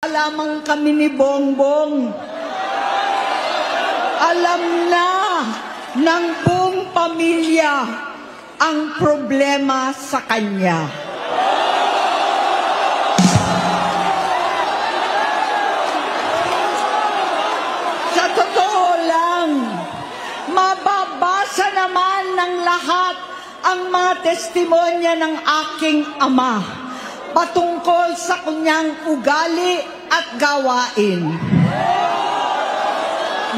Lamang kami ni Bongbong. Alam na ng buong pamilya ang problema sa kanya. Sa totoo lang, mababasa naman ng lahat ang mga testimonya ng aking ama patungkol sa kanyang ugali at gawain.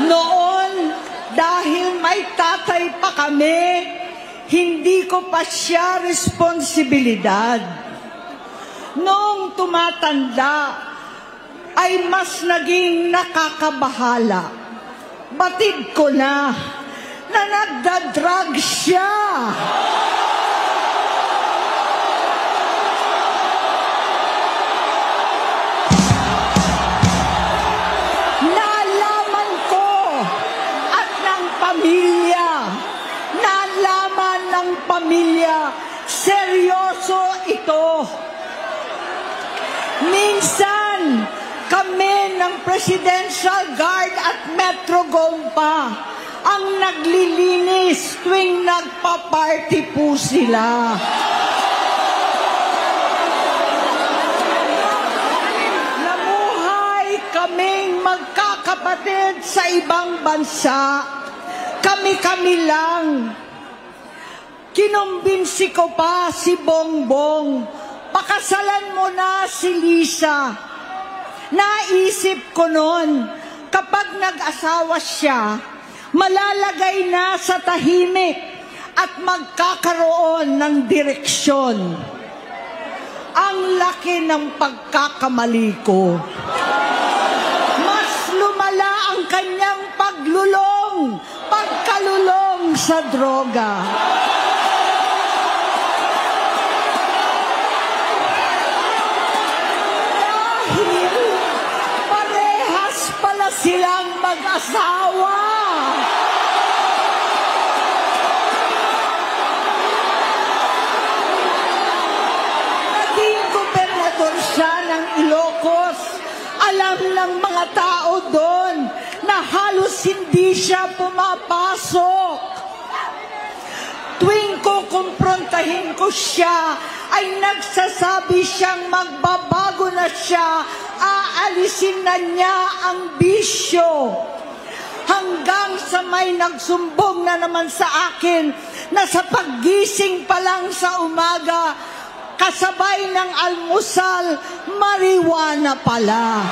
Noon, dahil may tatay pa kami, hindi ko pa siya responsibilidad. Noong tumatanda, ay mas naging nakakabahala. Batid ko na nagda-drug siya. Nalaman ng pamilya, seryoso ito. Minsan, kami ng Presidential Guard at Metro Gompa ang naglilinis tuwing nagpa-party po sila. Namuhay kaming magkakapatid sa ibang bansa. Kami-kami lang. Kinumbinsi ko pa si Bongbong, pakasalan mo na si Lisa. Naisip ko noon, kapag nag-asawa siya, malalagay na sa tahimik at magkakaroon ng direksyon. Ang laki ng pagkakamali ko. Mas lumala ang kanyang pagkalulong sa droga. Dahil parehas pala silang mag-asawa. Naging gobernador siya ng Ilocos. Alam ng mga tao doon na halos hindi siya pumapasok. Tuwing kukumprontahin ko siya, ay nagsasabi siyang magbabago na siya, aalisin na niya ang bisyo. Hanggang sa may nagsumbong na naman sa akin na sa paggising pa lang sa umaga, kasabay ng almusal, marijuana pala.